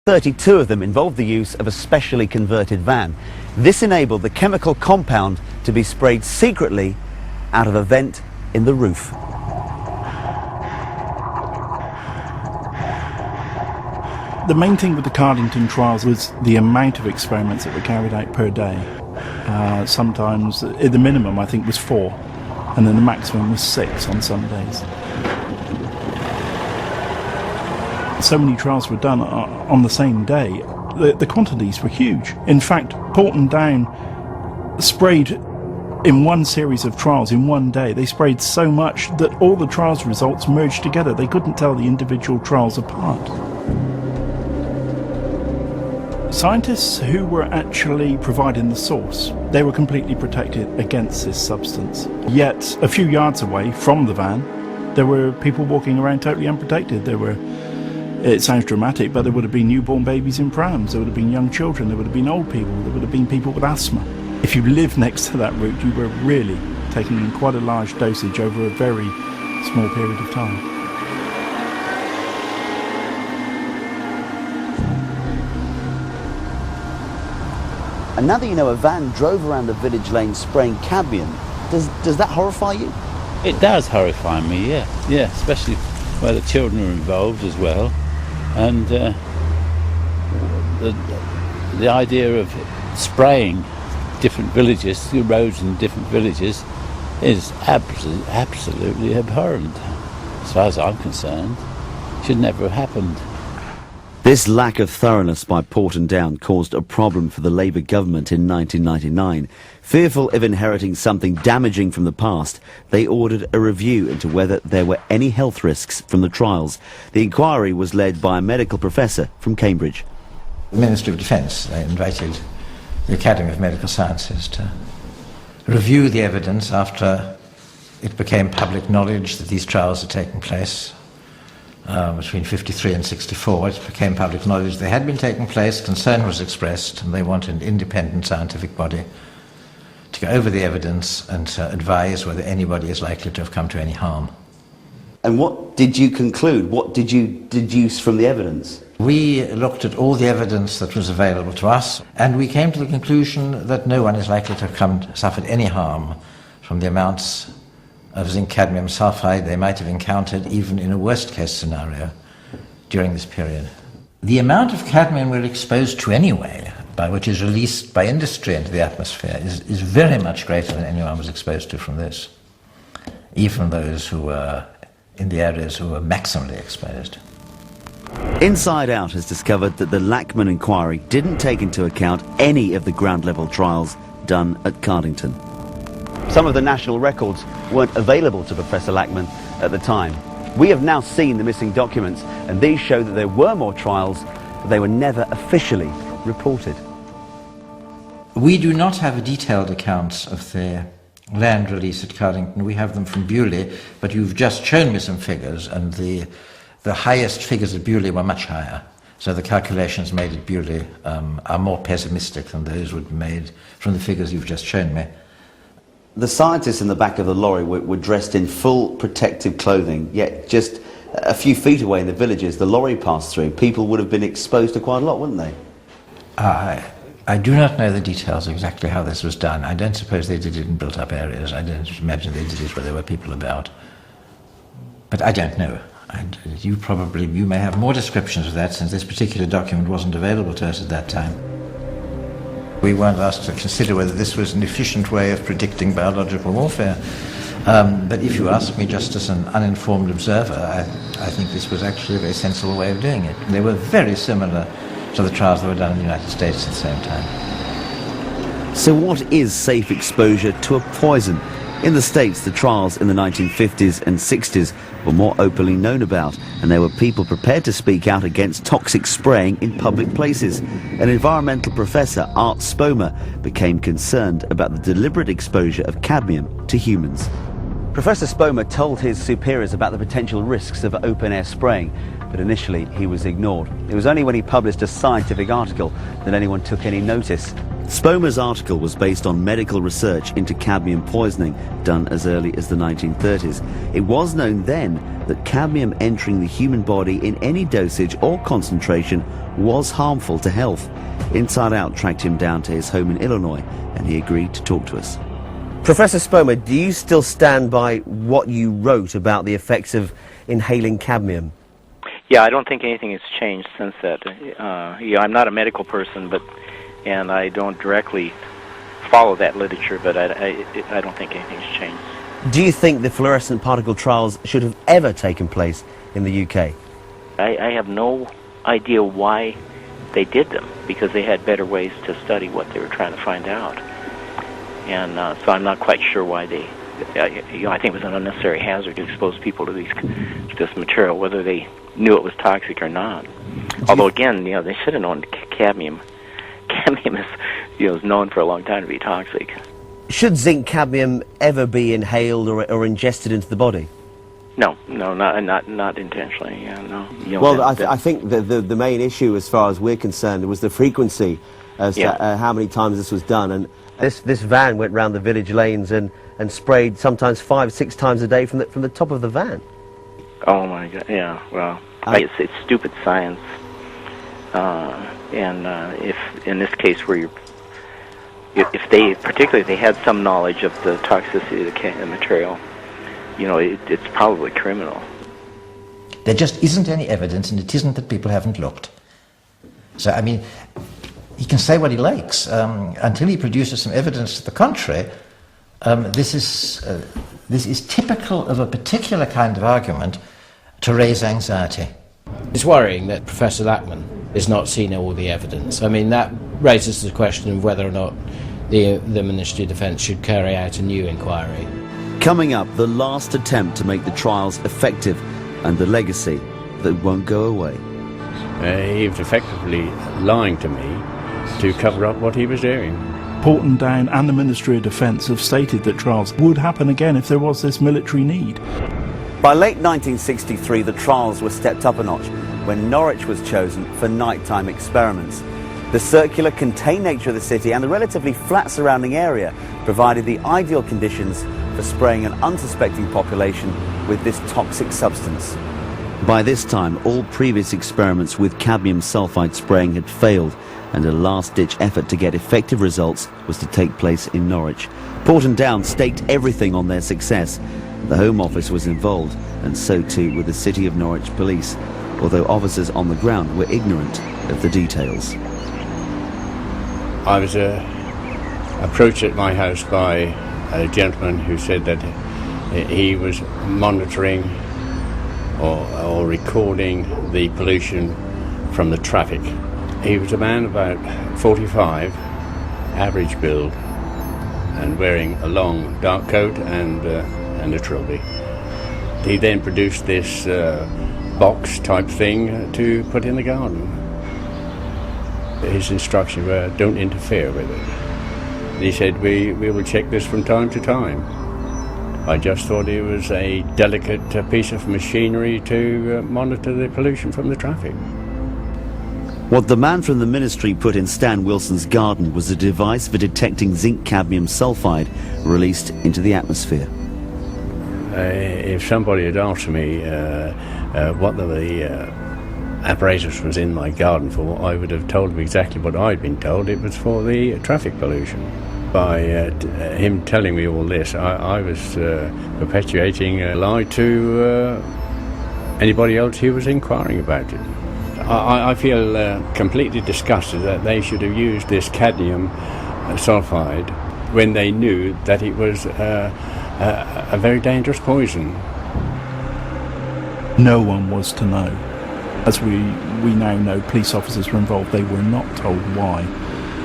32 of them involved the use of a specially converted van. This enabled the chemical compound to be sprayed secretly out of a vent in the roof. The main thing with the Cardington trials was the amount of experiments that were carried out per day. Sometimes, the minimum I think was 4, and then the maximum was 6 on some days. So many trials were done on the same day. The quantities were huge. In fact, Porton Down sprayed in one series of trials in one day. They sprayed so much that all the trials results merged together. They couldn't tell the individual trials apart. Scientists who were actually providing the source, they were completely protected against this substance. Yet, a few yards away from the van, there were people walking around totally unprotected. It sounds dramatic, but there would have been newborn babies in prams, there would have been young children, there would have been old people, there would have been people with asthma. If you lived next to that route, you were really taking in quite a large dosage over a very small period of time. And now that you know a van drove around the village lane spraying cadmium, does that horrify you? It does horrify me, yeah, especially where the children are involved as well. And the idea of spraying different villages, through roads in different villages, is absolutely abhorrent, as far as I'm concerned. It should never have happened. This lack of thoroughness by Porton Down caused a problem for the Labour government in 1999. Fearful of inheriting something damaging from the past, they ordered a review into whether there were any health risks from the trials. The inquiry was led by a medical professor from Cambridge. The Ministry of Defence invited the Academy of Medical Sciences to review the evidence after it became public knowledge that these trials had taken place. Between 53 and 64, it became public knowledge they had been taking place, concern was expressed, and they wanted an independent scientific body to go over the evidence and to advise whether anybody is likely to have come to any harm. And what did you conclude? What did you deduce from the evidence? We looked at all the evidence that was available to us, and we came to the conclusion that no one is likely to have suffered any harm from the amounts of zinc, cadmium, sulphide they might have encountered even in a worst-case scenario during this period. The amount of cadmium we're exposed to anyway, which is released by industry into the atmosphere, is very much greater than anyone was exposed to from this, even those who were in the areas who were maximally exposed. Inside Out has discovered that the Lachman inquiry didn't take into account any of the ground-level trials done at Cardington. Some of the national records weren't available to Professor Lachman at the time. We have now seen the missing documents, and these show that there were more trials, but they were never officially reported. We do not have detailed accounts of the land release at Cardington. We have them from Bewley, but you've just shown me some figures, and the highest figures at Bewley were much higher. So the calculations made at Bewley are more pessimistic than those would be made from the figures you've just shown me. The scientists in the back of the lorry were dressed in full protective clothing, yet just a few feet away in the villages the lorry passed through, people would have been exposed to quite a lot, wouldn't they? I do not know the details of exactly how this was done. I don't suppose they did it in built-up areas. I don't imagine they did it where there were people about. But I don't know. You may have more descriptions of that, since this particular document wasn't available to us at that time. We weren't asked to consider whether this was an efficient way of predicting biological warfare. But if you ask me just as an uninformed observer, I think this was actually a very sensible way of doing it. They were very similar to the trials that were done in the United States at the same time. So what is safe exposure to a poison? In the States, the trials in the 1950s and 60s were more openly known about, and there were people prepared to speak out against toxic spraying in public places. An environmental professor, Art Spomer, became concerned about the deliberate exposure of cadmium to humans. Professor Spomer told his superiors about the potential risks of open-air spraying, but initially he was ignored. It was only when he published a scientific article that anyone took any notice. Spomer's article was based on medical research into cadmium poisoning done as early as the 1930s. It was known then that cadmium entering the human body in any dosage or concentration was harmful to health. Inside Out tracked him down to his home in Illinois, and he agreed to talk to us. Professor Spomer, do you still stand by what you wrote about the effects of inhaling cadmium? Yeah, I don't think anything has changed since that. I'm not a medical person, and I don't directly follow that literature, but I don't think anything's changed. Do you think the fluorescent particle trials should have ever taken place in the UK? I have no idea why they did them, because they had better ways to study what they were trying to find out. And so I'm not quite sure why they... I think it was an unnecessary hazard to expose people to this material, whether they knew it was toxic or not. Although, again, they should have known cadmium. Cadmium is known for a long time to be toxic. Should zinc cadmium ever be inhaled or ingested into the body? No, not intentionally. Yeah, no. Well, I think the main issue, as far as we're concerned, was the frequency as to how many times this was done. And this van went round the village lanes and sprayed sometimes 5-6 times a day from the top of the van. Oh my God! Yeah, well, it's stupid science. And if in this case if they had some knowledge of the toxicity of the material, it's probably criminal. There just isn't any evidence, and it isn't that people haven't looked. So, I mean, he can say what he likes. Until he produces some evidence to the contrary, this is typical of a particular kind of argument to raise anxiety. It's worrying that Professor Lachman has not seen all the evidence. I mean, that raises the question of whether or not the Ministry of Defence should carry out a new inquiry. Coming up, the last attempt to make the trials effective and the legacy that won't go away. He was effectively lying to me to cover up what he was doing. Porton Down and the Ministry of Defence have stated that trials would happen again if there was this military need. By late 1963, the trials were stepped up a notch when Norwich was chosen for nighttime experiments. The circular, contained nature of the city and the relatively flat surrounding area provided the ideal conditions for spraying an unsuspecting population with this toxic substance. By this time, all previous experiments with cadmium sulphide spraying had failed, and a last-ditch effort to get effective results was to take place in Norwich. Porton Down staked everything on their success. The Home Office was involved, and so too were the City of Norwich Police, although officers on the ground were ignorant of the details. I was approached at my house by a gentleman who said that he was monitoring or recording the pollution from the traffic. He was a man about 45, average build, and wearing a long dark coat and a trilby. He then produced this box type thing to put in the garden. His instructions were, don't interfere with it. He said, we will check this from time to time. I just thought it was a delicate piece of machinery to monitor the pollution from the traffic. What the man from the ministry put in Stan Wilson's garden was a device for detecting zinc cadmium sulphide released into the atmosphere. If somebody had asked me what the apparatus was in my garden for, I would have told them exactly what I'd been told. It was for the traffic pollution. By him telling me all this, I was perpetuating a lie to anybody else who was inquiring about it. I feel completely disgusted that they should have used this cadmium sulphide when they knew that it was a very dangerous poison. No one was to know. As we now know, police officers were involved. They were not told why.